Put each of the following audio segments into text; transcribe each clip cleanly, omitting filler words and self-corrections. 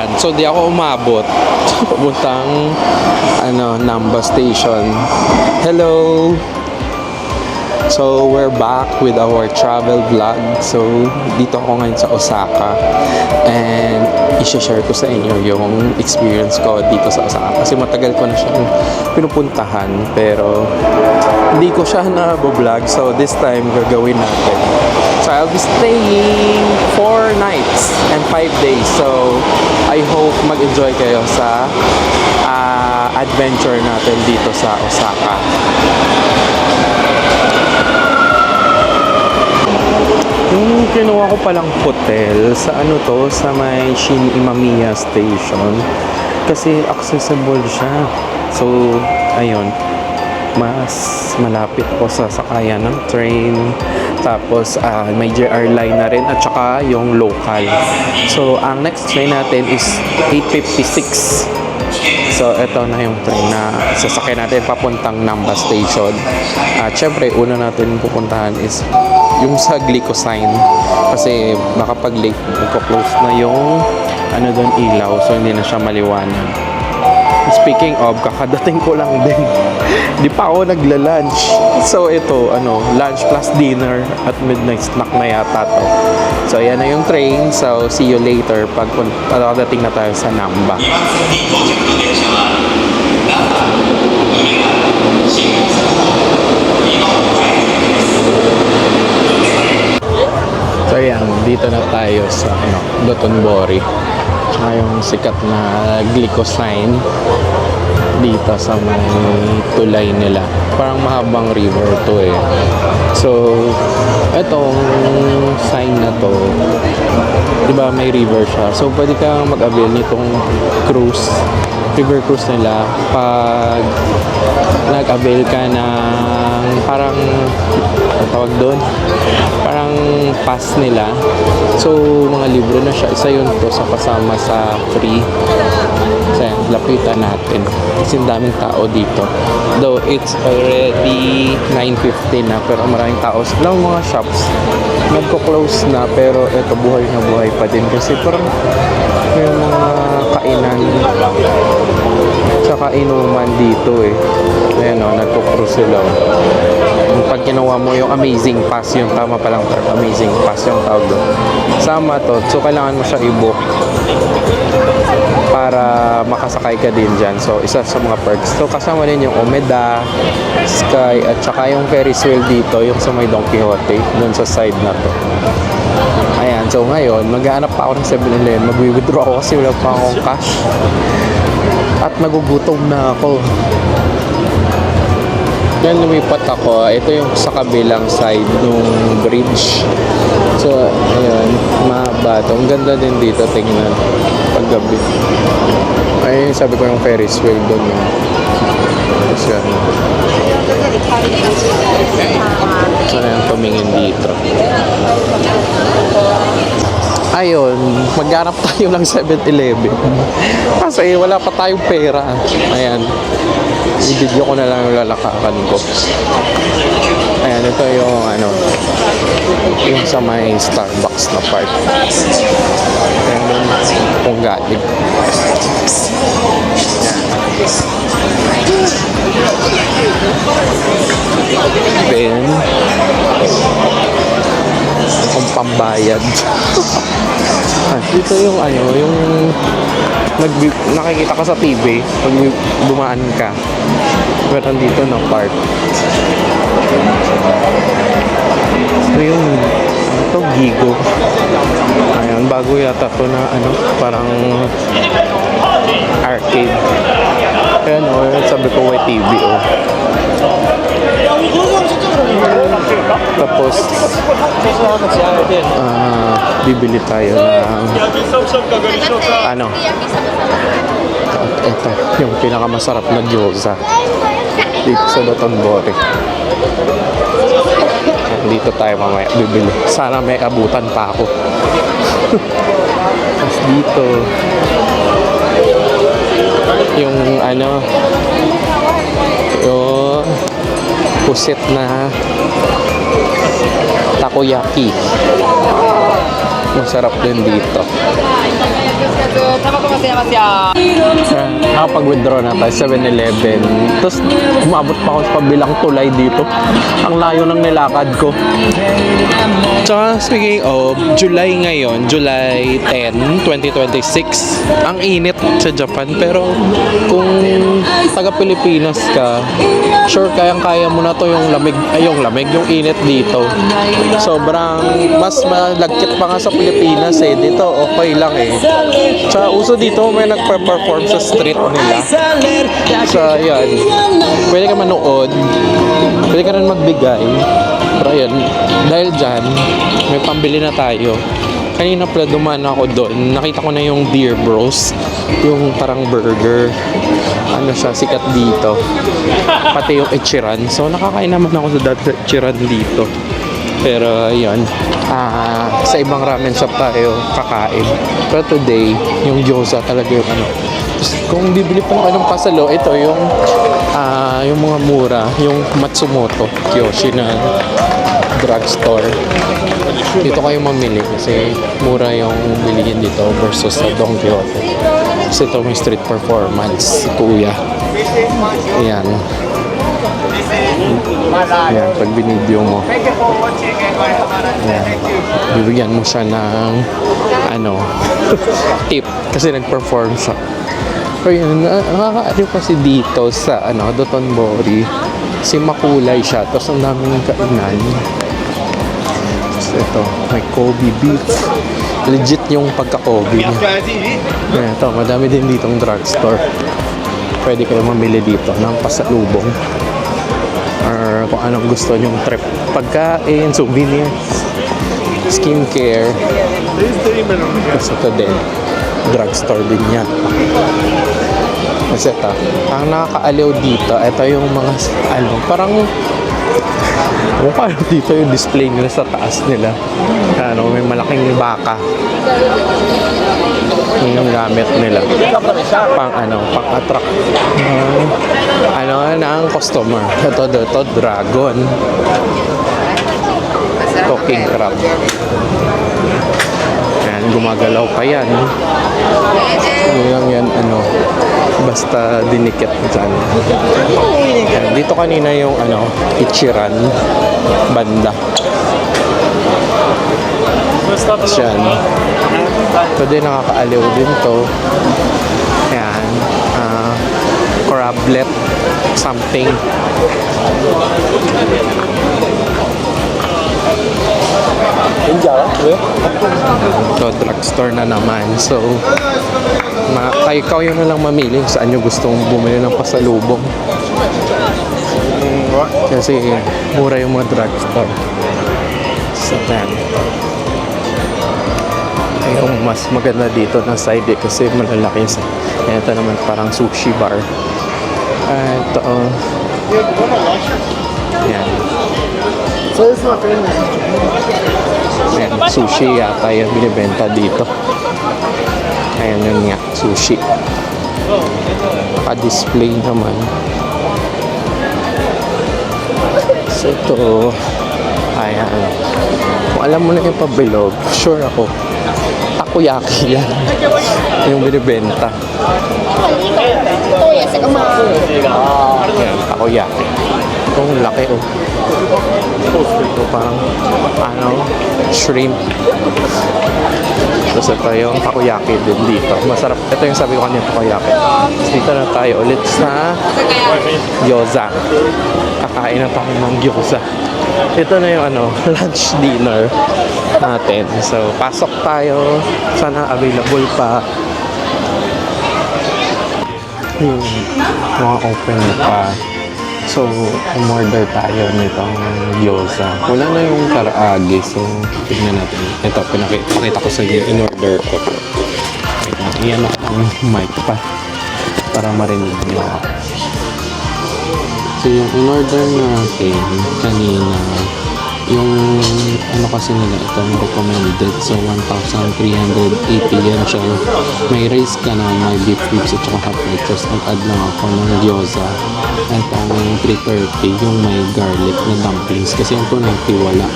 umuulan. So, di ako umabot. Papuntang, Namba Station. Hello! So, we're back with our travel vlog. So, dito ako ngayon sa Osaka. And, i-share ko sa inyo yung experience ko dito sa Osaka. Kasi matagal ko na siyang pinupuntahan. Pero, hindi ko siya na-vlog. So, this time, gagawin natin. So, I'll be staying 4 nights and 5 days. So, I hope mag-enjoy kayo sa adventure natin dito sa Osaka. Yung kinuha ko palang hotel sa sa may Shin Imamiya Station. Kasi accessible siya. So, ayun. Mas malapit ako sa sakayan ng train. Tapos may JR line na rin at saka yung local. So ang next train natin is 8:56. So ito na yung train na sasakyan natin papuntang Namba Station. At syempre una natin pupuntahan is yung sa glycosine. Kasi baka pag late magko-close na yung doon ilaw. So hindi na siya maliwanag. Speaking of, kakadating ko lang din. Di pa ako nagla-lunch. So ito, lunch plus dinner at midnight snack na yata to. So ayan na yung train. So see you later pag dating na tayo sa Namba. So ayan, dito na tayo sa Dotonbori. Tsaka yung sikat na glycosine dito sa may tulay nila. Parang mahabang river to eh. So, etong sign na to, diba may river siya. So, pwede kang mag-avail nitong cruise. River cruise nila pag nag-avail ka ng parang tawag doon, parang pass nila. So, mga libre na siya. Isa yun to sa kasama sa free. So, lapitan natin. Kasi daming tao dito. Though, it's already 9:50 na. Pero maraming tao. Alam mga shops, nagko-close na. Pero ito, buhay na buhay pa din. Kasi parang may mga kainan tsaka inuman dito eh. Ayan nagko-cruise sila. Pag ginawa mo yung amazing pass, yung tama palang term, amazing pass yung tawag doon. Sama to. So, kailangan mo siya i-book para makasakay ka din dyan. So, isa sa mga perks. So, kasama din yung Omeda, Sky, at saka yung Ferris wheel dito, yung sa may Don Quixote, dun sa side na to. Ayan. So, ngayon, maghahanap pa ako ng 7-Eleven. Mag-withdraw ako kasi wala pa akong cash. At nagugutom na ako. Yan, lumipat ako. Ito yung sa kabilang side nung bridge. So, ayun, mahaba ito. Ang ganda din dito, tingnan. Paggabi. Ayun, sabi ko yung Ferris wheel doon. Tapos yan. So, ayan, tumingin dito. Ayun, maghanap tayo ng 7-Eleven. Kasi wala pa tayong pera. Ayan. I-video ko na lang yung lalakakan ko. Ayan, ito yung yung sa may Starbucks na part. Ayan doon kung galing. Then kung pambayad. Dito yung yung nakikita ka sa TV pag dumaan ka. Pero dito na park. So yung ito Gigo. Ayan, bago yata to na parang arcade. Ayan sabi ko TV Tapos bibili tayo ng ito yung pinakamasarap na gyoza dito sa Dotonbori. Dito tayo mamaya bibili. Sana may abutan pa ako. Tapos dito yung yung pusit na takoyaki. Masarap din dito. Nakapag-withdraw na tayo, 7-Eleven. Tapos, umabot pa ako sa pabilang tulay dito. Ang layo ng nilakad ko. Tsaka, speaking of, July ngayon, July 10, 2026. Ang init sa Japan. Pero, kung taga-Pilipinas ka, sure, kayang-kaya mo na to yung lamig, yung init dito. Sobrang, mas malagkit pa nga sa Pilipinas eh. Dito, okay lang eh. Tsaka, uso dito, may nagpa-perform sa street nila. So, yan. Pwede ka manood. Pwede ka rin magbigay. Pero yan, dahil dyan, may pambili na tayo. Kanina pala dumaan ako doon. Nakita ko na yung Dear Bros. Yung parang burger. Ano siya, sikat dito. Pati yung Ichiran. So, nakakain naman ako sa Ichiran dito. Pero, yun. Sa ibang ramen shop tayo kakain. Pero today, yung gyoza talaga yung ano. Kung bibili pa kayo ng pasalo, ito yung mga mura, yung Matsumoto Kyoshi na drugstore. Dito kayo mamili kasi mura yung bilihin dito versus sa Don Quixote. Kasi ito may street performance, si Kuya. Ayan. Ayan, pag binidyo mo. Ayan. Bibigyan mo siya ng tip kasi nag-perform siya. Pero yun, nakakaaliw kasi dito sa Dotonbori. Kasi makulay siya. Tapos ang daming kainan. Tapos ito, may Kobe beef. Legit yung pagka-Kobe niya. Ito, madami din ditong drugstore. Pwede kayo mamili dito ng pasalubong. Or kung anong gusto nyong trip. Pagkain, souvenirs, skincare. Tapos ito din. Drugstore din yan. Kasi ito, ang nakakaaliw dito, ito yung mga, parang mukha dito yung display nila sa taas nila. May malaking baka. Yung gamit nila. Pang-attract ng customer. Ito, dragon. Talking crab. Ayan, gumagalaw pa yan. Yan, basta dinikit dyan. Ayan, dito kanina yung Ichiran banda. Yan. Ito din nakakaaliw din to. Ayan. Crablet something. So, drugstore na naman. So, ikaw yun na lang mamili saan nyo gustong bumili ng pasalubong. Kasi mura yung mga drugstore. So, then, yung mas maganda dito na side kasi malalaki sa. Ito naman parang sushi bar. Ito. Yan. Ayan, sushi yata yung binibenta dito. Ayan yun nga, sushi. Naka-display naman. So ito, ayan. Kung alam mo na yung pabilog, sure ako, takoyaki yan. Yung binibenta. Ayan, takoyaki. Itong laki oh. Ito parang shrimp. Tapos ito yung takoyaki din dito. Masarap. Ito yung sabi ko kanina takoyaki. Dito na tayo ulit sa gyoza. Kakain na tayo ng gyoza. Ito na yung lunch dinner natin. So, pasok tayo. Sana available pa. Mga open pa. So, umorder tayo nitong gyoza. Wala na yung karaage. So, tignan natin. Ito, pinakita ko sa inyo. In-order ko. Iyan ako ang mic pa. Para marinig nyo ako. So, yung in-order natin kanina Yung ano kasi nila itong recommended. So 1,380 yen siya. May rice ka na, may beef ribs at saka hot rice. Tapos nag-add lang ako ng gyoza. Itong 330 yung may garlic na dumplings. Kasi yung 290 wala.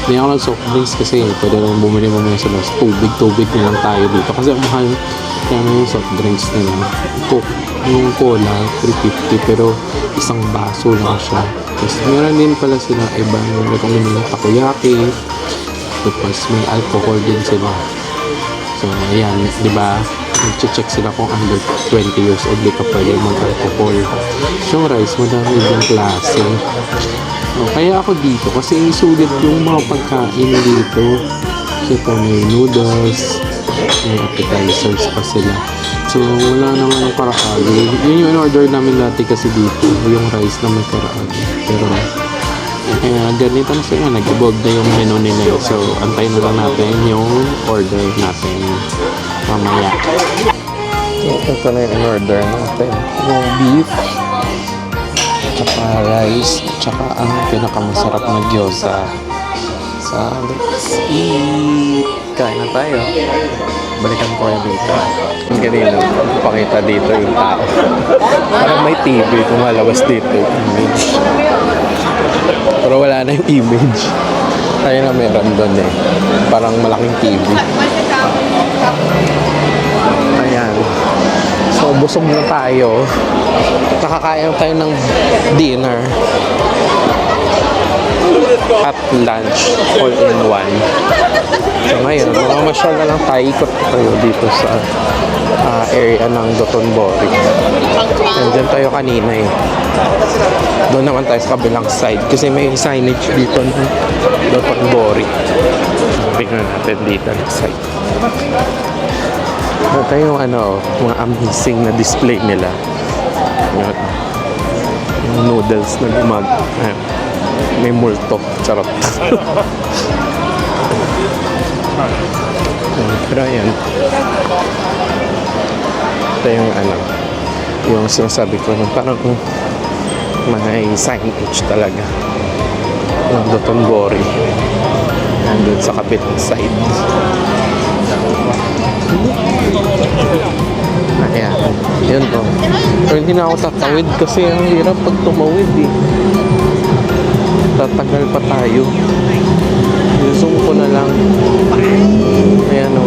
Hindi ako ng soft drinks kasi pwede lang bumili mo sa labas. Tubig na lang tayo dito. Kasi ang mahal yung soft drinks nila. Coke. Yung cola, 350 pero isang baso lang siya. Tapos meron din pala sila ibang recommend ng takoyaki. Tapos may alcohol din sila. So ayan, di ba? Nag-check sila kung under 20 years old di ka pwede mag-alcohol. Yung rice, madami din klase. So, kaya ako dito kasi sulit yung mga pagkain dito. Kasi po may noodles, may appetizers pa sila. So, wala naman yung karaage. Yun yung in-order namin dati kasi dito, yung rice na may karaage. Pero, ganito na sila, nag-evolve na yung menu nila. So, antayin na lang natin yung order natin mamaya. So, ito na yung in-order natin. Yung beef, tsaka rice, tsaka ang pinakamasarap na gyoza. So, let's eat! Kain na tayo. Balikan ko kayo dito. Ang ganito, pakita dito yung tao. Parang may TV kung malabas dito yung image. Pero wala na yung image. Tayo na meron doon eh. Parang malaking TV. Ayan. So, busog na tayo. Nakakain tayo ng dinner. At lunch, all in one. So ngayon, mamamasyal na lang tayo, ikot tayo dito sa area ng Dotonbori. Nandyan tayo kanina eh. Doon naman tayo sa kabilang side kasi may signage dito ng Dotonbori. Tingnan natin dito ng side. Ito yung mga amazing na display nila. Yung noodles na may multo. Charot. Pero ayan. Ito yung yung sinasabi ko parang may signage talaga ng Dotonbori nandun sa kabilang side. Ayan, yun to. Pero hindi na ako tatawid kasi ang hirap pag tumawid eh. Tatagal pa tayo. Zoom ko na lang. Ayan o.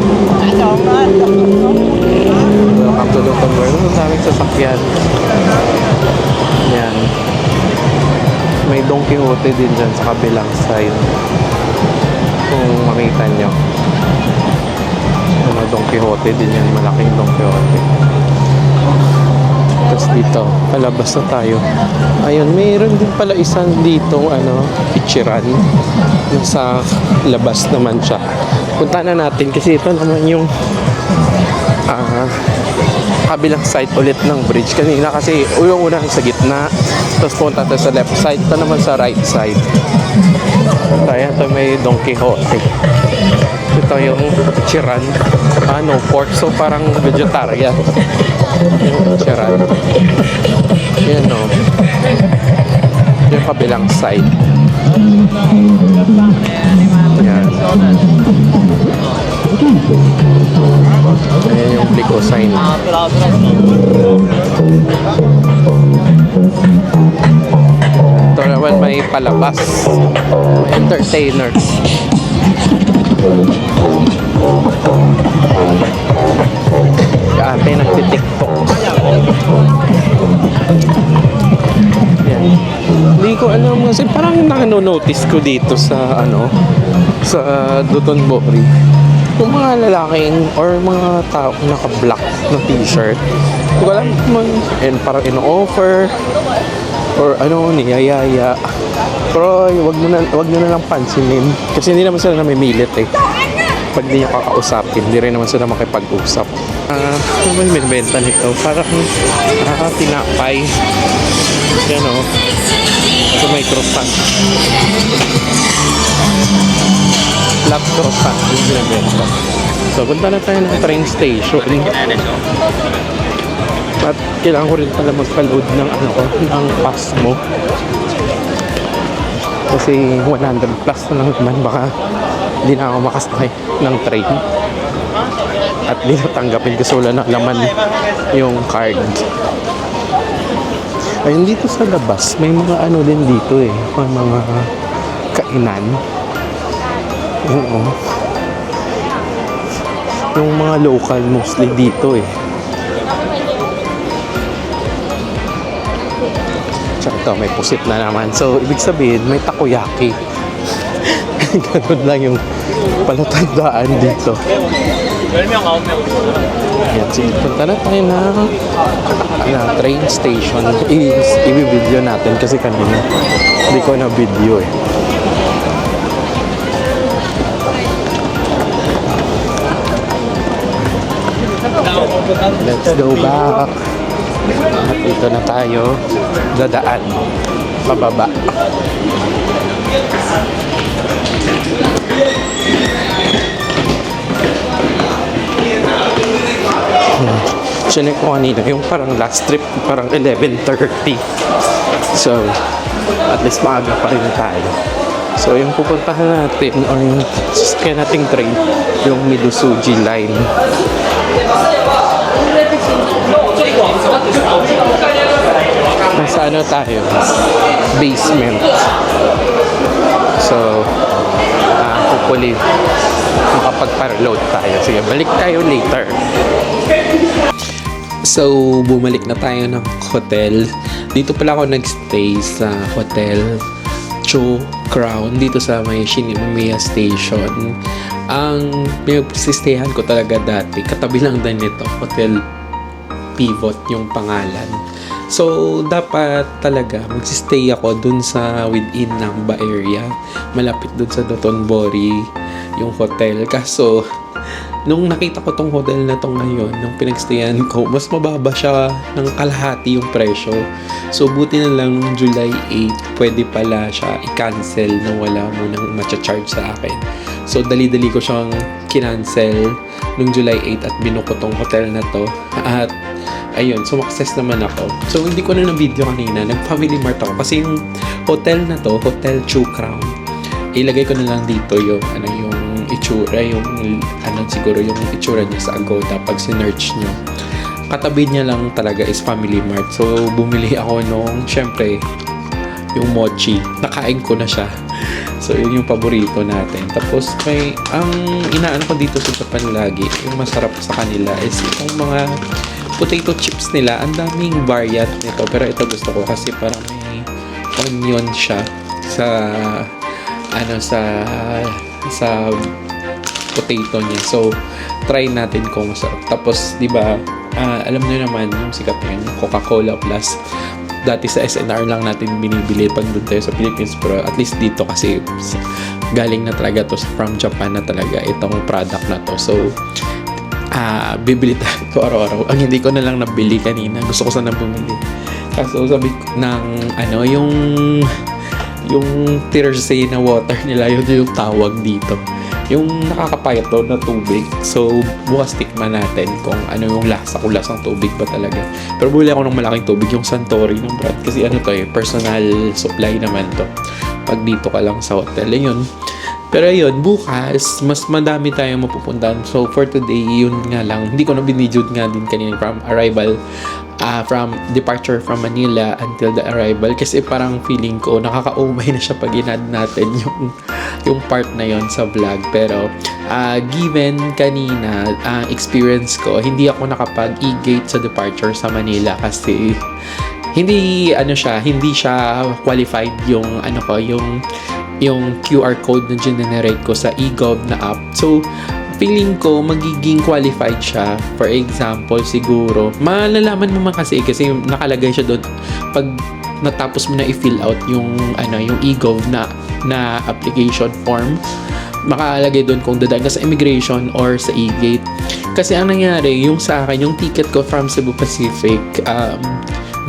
Welcome to Dotonbori. Ang daming sasakyan. Ayan. May Don Quixote din dyan sa kabilang side. Kung makita nyo. May Don Quixote din yan. Malaking Don Quixote. Tapos dito, palabas na tayo. Ayun, mayroon din pala isang dito, Ichiran. Yung sa labas naman siya. Punta na natin kasi ito naman yung kabilang side ulit ng bridge. Kanina kasi yung una sa gitna, tapos punta tayo sa left side. Ito naman sa right side. Ayan, ito may Don Quixote. Ito yung Ichiran. No pork, so parang vegetarian. Yung Ichiran. Yan o. Yung kabilang side. Yan. Ayan yung Blico sign. Ito naman may palabas. Entertainers. Ate nagtitiktok. Yan. Hindi ko alam kasi parang nanonotice ko dito sa sa Dotonbori. Yung mga lalaking or mga tao naka-black na t-shirt. Hindi ko alam and parang ino-offer or niyayaya. Pero wag nyo na lang pansinin kasi hindi naman sila namimilit eh. Pag di nyo kakausapin, hindi rin naman sila makipag-usap. Ano ba yung binibenta nito? Parang tinapay. Yan o. So may croissant. Flat croissant yung binibenta. So punta na tayo ng train station. At kailangan ko rin pala magpa-load ng ng pass mo. Kasi 100 plus na lang naman, baka hindi na ako makasakay ng train. At di natanggapin kasi wala na laman yung card. Ayun, dito sa labas, may mga ano din dito eh. May mga kainan. Oo. Yung mga local mostly dito eh. Tsaka ito, may pusit na naman. So, ibig sabihin, may takoyaki. Ganun lang yung palatandaan dito. Yan, sige, punta na tayo na train station. I-video natin kasi kanina hindi ko na video eh. Let's go back. At dito na tayo dadaan pababa. Chinek ko kanina yung parang last trip parang 11:30. So at least maaga pa rin tayo. So yung pupuntahan natin or yung sasakyan nating train, yung Midosuji line. Nasa ano tayo? Basement. So hopefully makapag-parload tayo. Sige, balik tayo later. So, bumalik na tayo ng hotel. Dito pala ako nagstay sa Hotel Cho Crown dito sa may Shinomiya Station. Ang pinag-stayhan ko talaga dati, katabi lang din nito, Hotel Pivot yung pangalan. So, dapat talaga mag-stay ako dun sa within Namba area. Malapit dun sa Dotonbori yung hotel. Kaso, nung nakita ko tong hotel na to ngayon, nung pinagstayan ko, mas mababa siya ng kalahati yung presyo. So, buti na lang nung July 8, pwede pala siya i-cancel na wala mo nang matcha-charge sa akin. So, dali-dali ko siyang kinancel nung July 8 at binuko tong hotel na to. At, ayun, sumakses naman ako. So, hindi ko na video kanina. Nag-Family Mart ako. Kasi yung hotel na to, Hotel Cho Crown, ilagay ko na lang dito yung, yung itsura, yung, siguro yung itsura niya sa Agoda pag sinearch nyo. Katabi niya lang talaga is Family Mart. So, bumili ako nung, syempre, yung mochi. Nakain ko na siya. So, yun yung paborito natin. Tapos, may, ang inaan ko dito sa Japan lagi, yung masarap sa kanila is itong mga potato chips nila. Ang daming variant nito. Pero ito gusto ko kasi parang may onion siya sa sa potato niya. So, try natin kung masarap. Tapos, di ba, alam niyo naman yung sikat yun, Coca-Cola Plus. Dati sa SNR lang natin binibili pag doon tayo sa Philippines, pero at least dito kasi galing na talaga to from Japan na talaga itong product na to. So, bibili tayo araw-araw. Ang hindi ko na lang nabili kanina. Gusto ko sana bumili. Kaso sabi ko ng yung Tersay na water nila, yun yung tawag dito. Yung nakakapayat daw na tubig. So, bukas tikman natin kung ano yung lasa, kung lasang tubig ba talaga. Pero buli ako ng malaking tubig, yung Suntory ng brand. Kasi personal supply naman to. Pag dito ka lang sa hotel, yun. Pero yun, bukas, mas madami tayong mapupuntahan. So, for today, yun nga lang. Hindi ko na binidyoed nga din kanina from arrival. From departure from Manila until the arrival, kasi parang feeling ko nakaka-umay na siya pag inad natin yung part na yon sa vlog. Pero given kanina experience ko, hindi ako nakapag e-gate sa departure sa Manila kasi hindi siya qualified yung yung QR code na generate ko sa eGov na app. So feeling ko magiging qualified siya. For example, siguro malalaman mo man kasi nakalagay siya doon pag natapos mo na i-fill out yung eGov na application form. Makalagay doon kung dadaan ka sa immigration or sa e-gate. Kasi ang nangyari, yung sa akin, yung ticket ko from Cebu Pacific,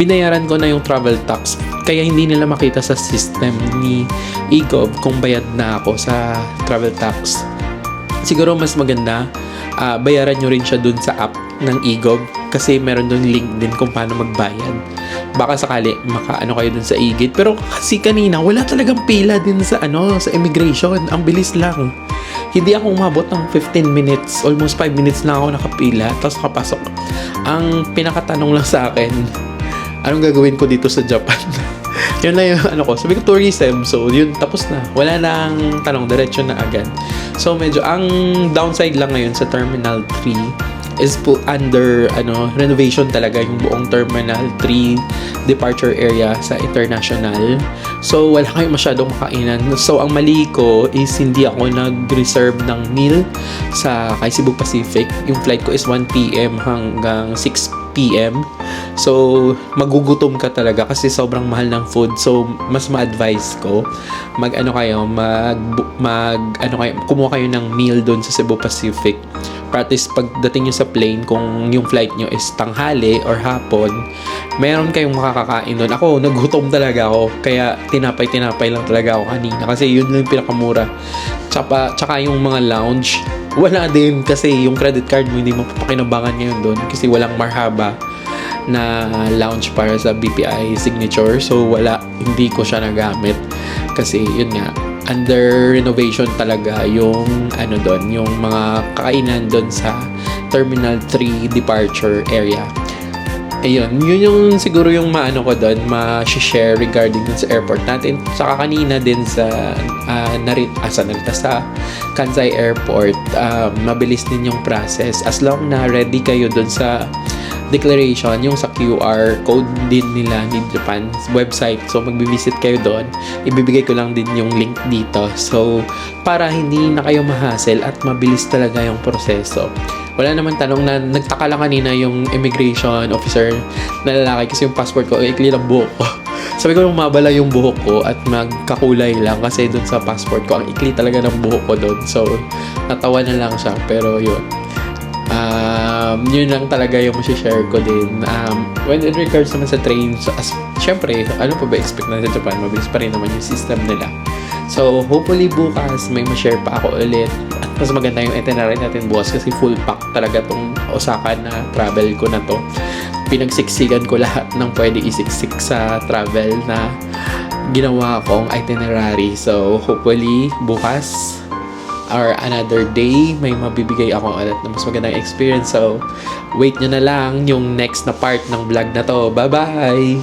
binayaran ko na yung travel tax. Kaya hindi nila makita sa system ni eGov kung bayad na ako sa travel tax. Siguro mas maganda, bayaran nyo rin siya dun sa app ng eGov kasi meron dun link din kung paano magbayad. baka sakali makaano kayo dun sa igit. Pero kasi kanina wala talagang pila din sa sa immigration. Ang bilis lang. Hindi ako umabot ng 15 minutes, almost 5 minutes na ako nakapila, tapos nakapasok. Ang pinakatanong lang sa akin, anong gagawin ko dito sa Japan? Yun lang yung ko. Sabi ko tourism, so yun, tapos na. Wala nang tanong, diretso na agad. So medyo, ang downside lang ngayon sa Terminal 3 is po under renovation talaga yung buong Terminal 3 departure area sa international. So wala kayong masyadong makainan. So ang mali ko is hindi ako nag-reserve ng meal sa Cebu Pacific. Yung flight ko is 1 p.m. hanggang 6 p.m. So magugutom ka talaga kasi sobrang mahal ng food. So mas ma-advise ko kumuha kayo ng meal doon sa Cebu Pacific. Practice pagdating nyo sa plane, kung yung flight nyo is tanghali or hapon, meron kayong makakakain doon. Ako, nagutom talaga ako. Kaya tinapay lang talaga ako kanina. Kasi yun lang yung pinakamura. Tsaka yung mga lounge, wala din kasi yung credit card mo hindi mo papakinabangan ngayon doon. Kasi walang marhaba na lounge para sa BPI signature. So, hindi ko siya nagamit. Kasi yun nga, under renovation talaga yung doon, yung mga kakainan doon sa Terminal 3 departure area. Ayun, yun yung siguro yung ko doon, ma-share regarding dun sa airport natin. Saka kanina din sa Narita sa Kansai Airport, mabilis din yung process. As long na ready kayo doon sa declaration, yung sa QR code din nila ni Japan website. So, magbivisit kayo doon. Ibibigay ko lang din yung link dito. So, para hindi na kayo ma-hassle at mabilis talaga yung proseso. Wala naman tanong na nagtaka lang kanina yung immigration officer na lalaki kasi yung passport ko, ikli lang buhok ko. Sabi ko, mabala yung buhok ko at magkakulay lang kasi doon sa passport ko, ang ikli talaga ng buhok ko doon. So, natawa na lang siya. Pero yun. Yun lang talaga yung share ko din. When in regards naman sa trains, syempre, ano pa ba expect na sa Japan? Mabilis pa rin naman yung system nila. So, hopefully bukas may ma-share pa ako ulit. At mas maganda yung itinerary natin bukas kasi full pack talaga tong Osaka na travel ko na to. Pinagsiksikan ko lahat ng pwede isiksik sa travel na ginawa kong itinerary. So, hopefully bukas or another day, may mabibigay ako ulit na mas magandang experience. So, wait nyo na lang yung next na part ng vlog na to. Bye-bye!